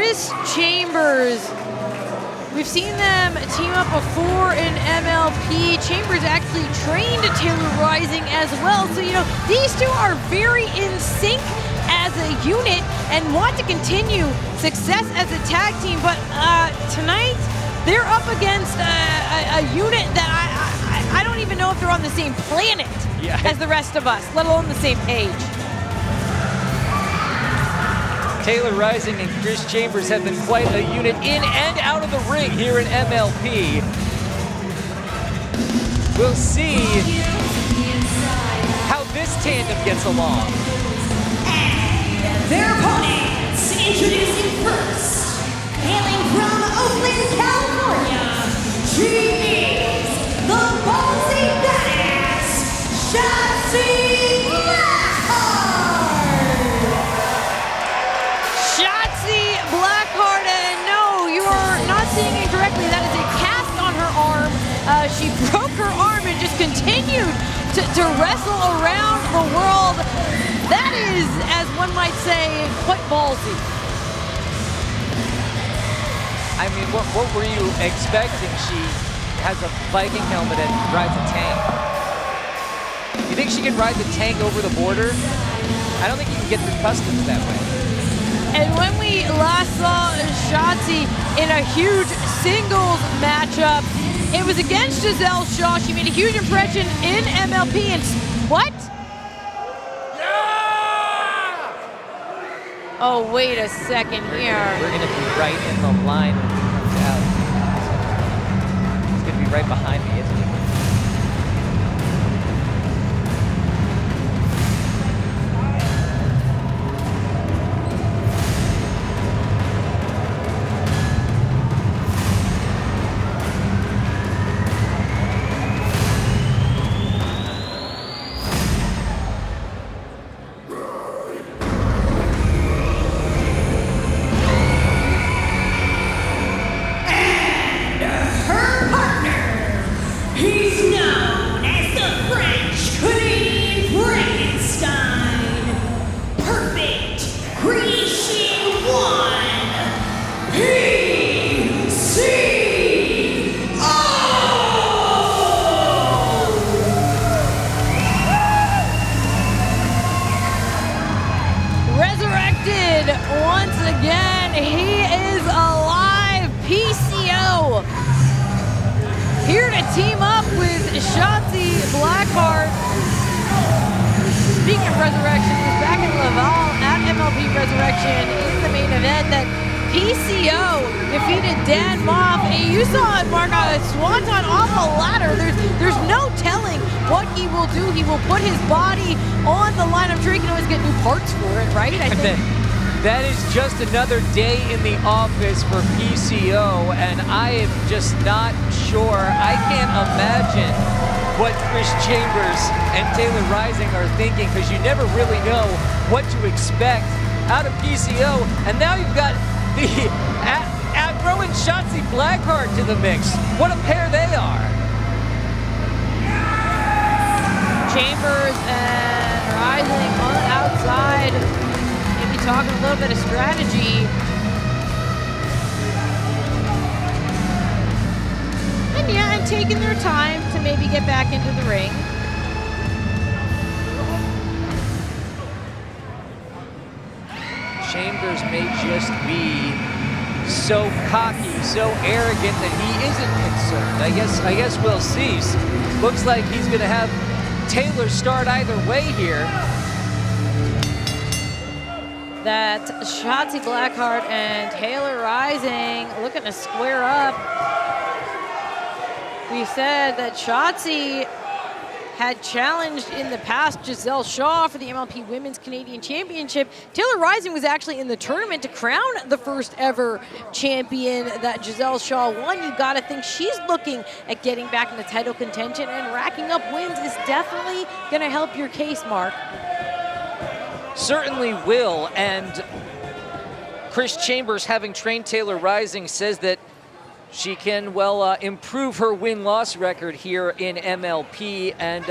Kris Chambers. We've seen them team up before in MLP. Chambers actually trained Taylor Rising as well. So, you know, these two are very in sync as a unit and want to continue success as a tag team. But tonight, they're up against a unit that I don't even know if they're on the same planet as the rest of us, let alone the same page. Taylor Rising and Kris Chambers have been quite a unit in and out of the ring here in MLP. We'll see how this tandem gets along. And their opponents, introducing first, hailing from Oakland, California, she is the ballsy badass, Shotzi Blackheart! Shotzi Blackheart, and no, you are not seeing it correctly. That is a cast on her arm. She broke her arm and just continued to wrestle around the world. That is, as one might say, quite ballsy. I mean, what were you expecting? She has a Viking helmet and rides a tank. You think she can ride the tank over the border? I don't think you can get through customs that way. And when we last saw Shotzi in a huge singles matchup, it was against Giselle Shaw. She made a huge impression in MLP, and what? Oh, wait a second here. We're gonna be right in the line when he comes out. He's gonna be right behind me, isn't he? Once again, he is alive. PCO here to team up with Shotzi Blackheart. Speaking of Resurrection, he's back in Laval at MLP Resurrection in the main event that PCO defeated Dan Moff. You saw it, Mark, a swanton off a ladder. There's no telling what he will do. He will put his body on the line. I'm sure he can always get new parts for it, right? I think. That is just another day in the office for PCO, and I am just not sure. I can't imagine what Kris Chambers and Taylor Rising are thinking, because you never really know what to expect out of PCO. And now you've got the throwing Shotzi Blackheart to the mix. What a pair they are. Chambers and Rising on the outside. Talking a little bit of strategy. And yeah, and taking their time to maybe get back into the ring. Chambers may just be so cocky, so arrogant that he isn't concerned. I guess we'll see. Looks like he's gonna have Taylor start either way here. That Shotzi Blackheart and Taylor Rising looking to square up. We said that Shotzi had challenged in the past Giselle Shaw for the MLP Women's Canadian Championship. Taylor Rising was actually in the tournament to crown the first ever champion that Giselle Shaw won. You gotta think she's looking at getting back into title contention, and racking up wins is definitely gonna help your case, Mark. Certainly will, and Kris Chambers, having trained Taylor Rising, says that she can, well, improve her win-loss record here in MLP, and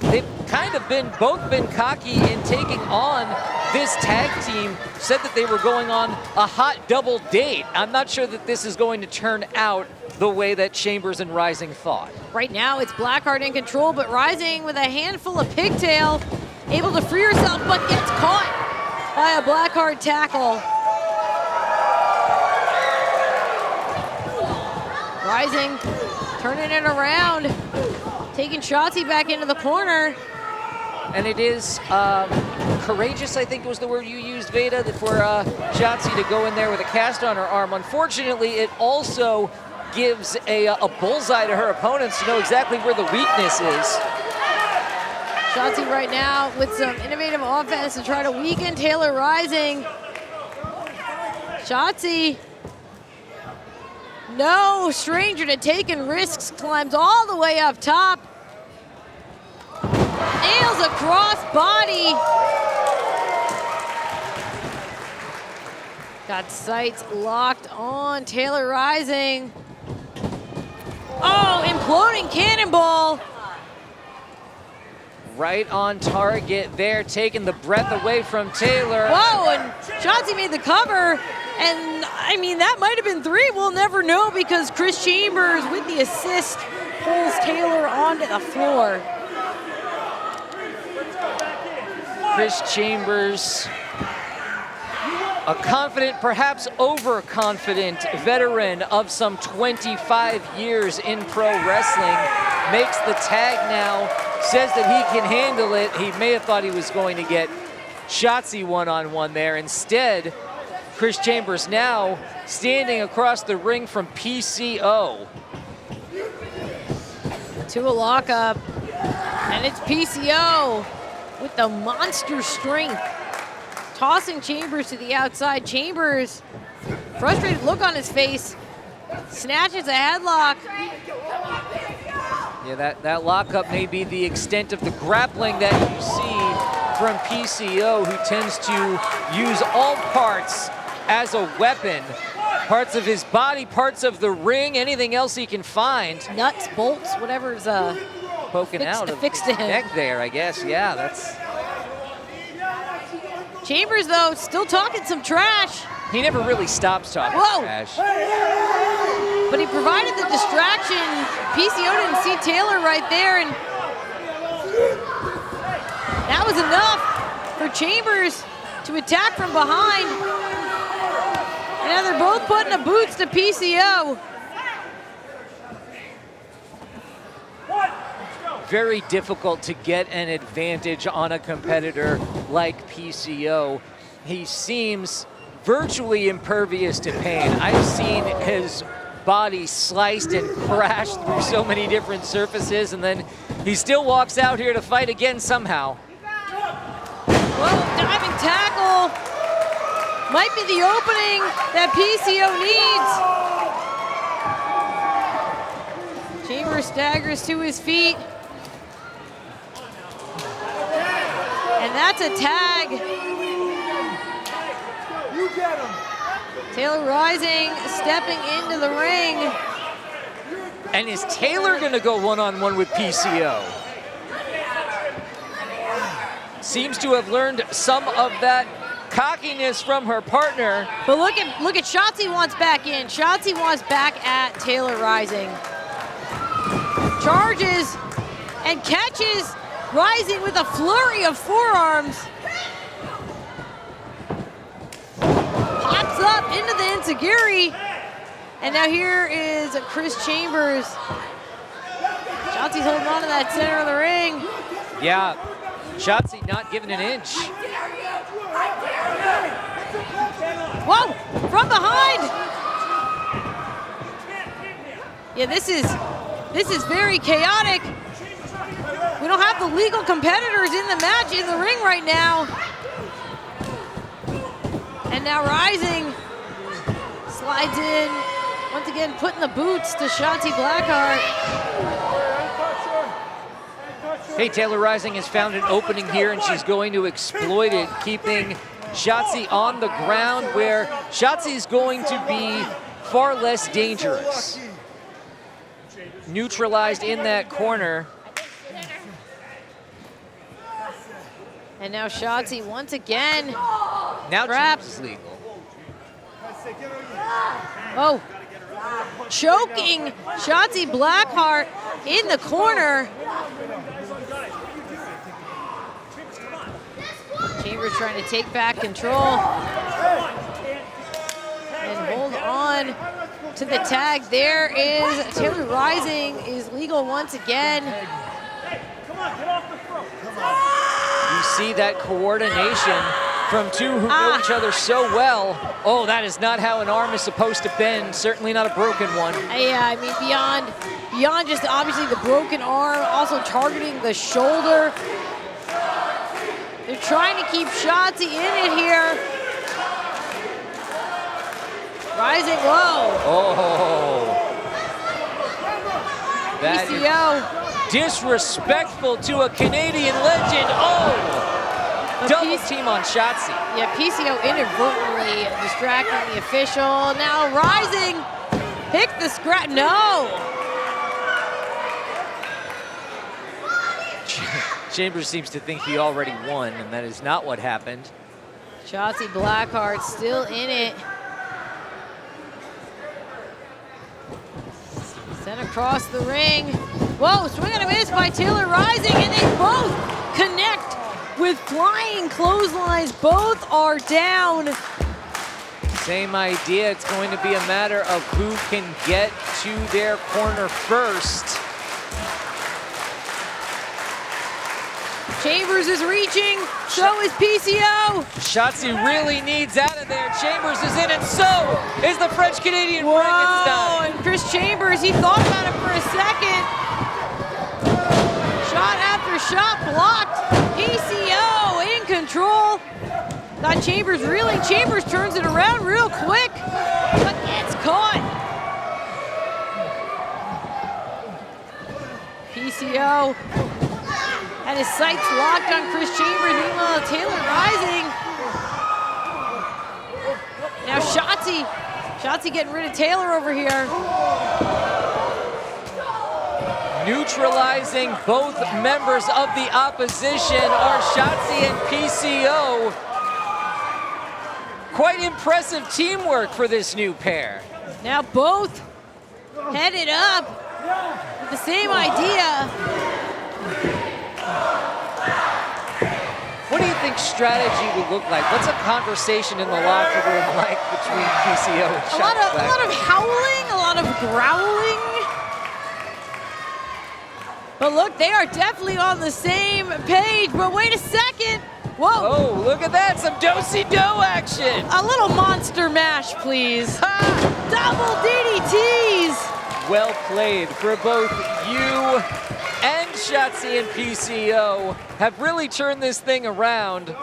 they've kind of both been cocky in taking on this tag team said that they were going on a hot double date. I'm not sure that this is going to turn out the way that Chambers and Rising thought. Right now, it's Blackheart in control, but Rising with a handful of pigtail, able to free herself, but gets caught by a Blackheart tackle. Rising turning it around, taking Shotzi back into the corner. And it is courageous, I think was the word you used, Veda, for Shotzi to go in there with a cast on her arm. Unfortunately, it also gives a bullseye to her opponents to know exactly where the weakness is. Shotzi right now with some innovative offense to try to weaken Taylor Rising. Shotzi, no stranger to taking risks, climbs all the way up top. Nails a cross body. Got sights locked on Taylor Rising. Oh, imploding cannonball. Right on target there, taking the breath away from Taylor. Whoa, and Shotzi made the cover. And I mean, that might have been 3. We'll never know because Kris Chambers with the assist pulls Taylor onto the floor. Kris Chambers, a confident, perhaps overconfident veteran of some 25 years in pro wrestling, makes the tag now, says that he can handle it. He may have thought he was going to get Shotzi one-on-one there. Instead, Kris Chambers now standing across the ring from PCO. To a lockup, and it's PCO with the monster strength. Tossing Chambers to the outside. Chambers, frustrated look on his face, snatches a headlock. Yeah, that lockup may be the extent of the grappling that you see from PCO, who tends to use all parts as a weapon. Parts of his body, parts of the ring, anything else he can find. Nuts, bolts, whatever's poking out of fixed his to him. neck there, I guess. Yeah, that's... Chambers, though, still talking some trash. He never really stops talking trash. But he provided the distraction. PCO didn't see Taylor right there, and that was enough for Chambers to attack from behind. And now they're both putting the boots to PCO. Very difficult to get an advantage on a competitor like PCO. He seems virtually impervious to pain. I've seen his body sliced and crashed through so many different surfaces, and then he still walks out here to fight again somehow. Whoa, diving tackle. Might be the opening that PCO needs. Chambers staggers to his feet. And that's a tag. You get him. Taylor Rising stepping into the ring. And is Taylor gonna go one-on-one with PCO? Seems to have learned some of that cockiness from her partner. But look at Shotzi wants back in. Shotzi wants back at Taylor Rising. Charges and catches Rising with a flurry of forearms. Pops up into the enziguri. And now here is Kris Chambers. Shotzi's holding on to that center of the ring. Yeah, Shotzi not giving an inch. Whoa, from behind. Yeah, this is very chaotic. We don't have the legal competitors in the match in the ring right now. And now Rising slides in, once again putting the boots to Shotzi Blackheart. Hey, Taylor Rising has found an opening here, and she's going to exploit it, keeping Shotzi on the ground, where Shotzi is going to be far less dangerous. Neutralized in that corner. And now Shotzi once again. Now trapped. Chambers is legal. Oh, choking Shotzi Blackheart in the corner. Chambers trying to take back control and hold on to the tag. There is Taylor Rising is legal once again. You see that coordination from two who know each other so well. Oh, that is not how an arm is supposed to bend. Certainly not a broken one. Yeah, I mean, beyond just obviously the broken arm, also targeting the shoulder. They're trying to keep Shotzi in it here. Rising low. Oh. That PCO. is disrespectful to a Canadian legend. Oh. Double team on Shotzi. Yeah, PCO inadvertently distracting the official. Now Rising picked the scrap. No. Chambers seems to think he already won, and that is not what happened. Shotzi Blackheart still in it. Sent across the ring. Whoa, swing and a miss by Taylor Rising, and they both connect with flying clotheslines. Both are down. Same idea. It's going to be a matter of who can get to their corner first. Chambers is reaching, so is PCO. Shotzi really needs out of there. Chambers is in, and so is the French-Canadian Whoa, Frankenstein. and Kris Chambers, he thought about it for a second. Shot after shot blocked. PCO in control. Got Chambers reeling. Chambers turns it around real quick, but gets caught. PCO had his sights locked on Kris Chambers. Meanwhile, Taylor Rising. Now Shotzi getting rid of Taylor over here. Neutralizing both members of the opposition are Shotzi and PCO. Quite impressive teamwork for this new pair. Now both headed up with the same idea. What do you think strategy would look like? What's a conversation in the locker room like between PCO and Shotzi? A lot of howling, a lot of growling. But look, they are definitely on the same page. But wait a second. Whoa. Oh, look at that, some do-si-do action. A little monster mash, please. Double DDTs. Well played for both you and Shotzi and PCO. Have really turned this thing around.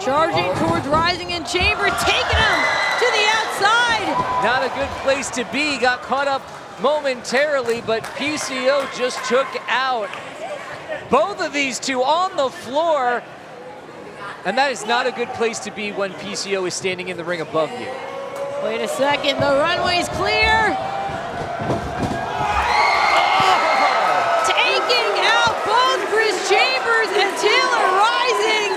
Charging towards Rising and Chambers, taking him to the outside. Not a good place to be, got caught up momentarily, but PCO just took out both of these two on the floor. And that is not a good place to be when PCO is standing in the ring above you. Wait a second, the runway's clear. Taking out both Kris Chambers and Taylor Rising.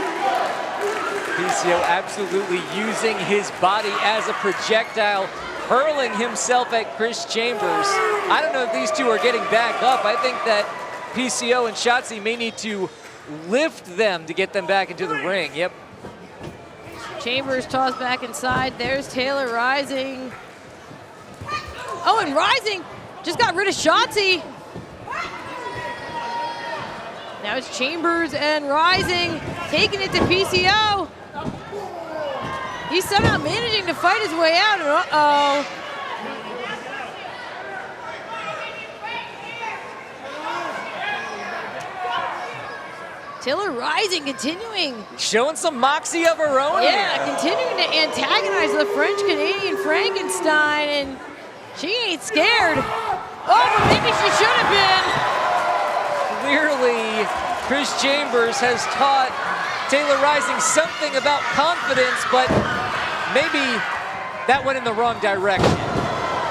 PCO absolutely using his body as a projectile, hurling himself at Kris Chambers. I don't know if these two are getting back up. I think that PCO and Shotzi may need to lift them to get them back into the ring. Yep. Chambers tossed back inside. There's Taylor Rising. Oh, and Rising just got rid of Shotzi. Now it's Chambers and Rising taking it to PCO. He's somehow managing to fight his way out. Uh-oh. Taylor Rising continuing. Showing some moxie of her own Yeah, here. continuing to antagonize the French-Canadian Frankenstein, and she ain't scared. Oh, but maybe she should have been. Clearly, Kris Chambers has taught Taylor Rising something about confidence, but maybe that went in the wrong direction.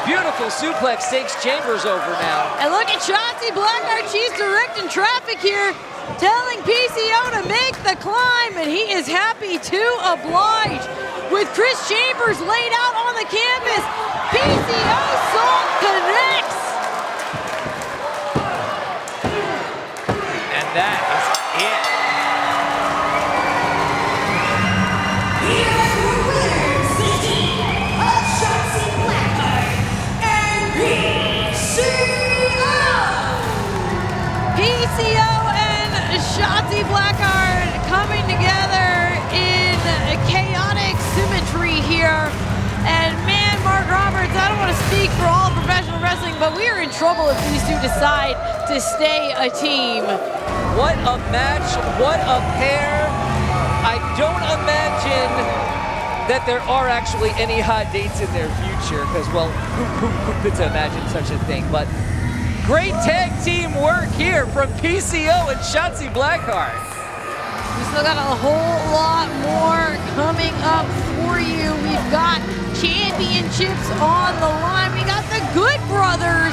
Beautiful suplex takes Chambers over now. And look at Shotzi Blackheart. She's directing traffic here, telling PCO to make the climb, and he is happy to oblige. With Kris Chambers laid out on the canvas, PCO song connects. And that is it. Here are your winners, the team of Shotzi Blackheart and PCO. PCO and Shotzi Blackheart coming together in chaotic symmetry here. And man, Mark Roberts, I don't want to speak for all of professional wrestling, but we are in trouble if these two decide to stay a team. What a match, what a pair. I don't imagine that there are actually any hot dates in their future, because, well, who could imagine such a thing? But great tag team work here from PCO and Shotzi Blackheart. We still got a whole lot more coming up for you. We've got championships on the line. We got the Good Brothers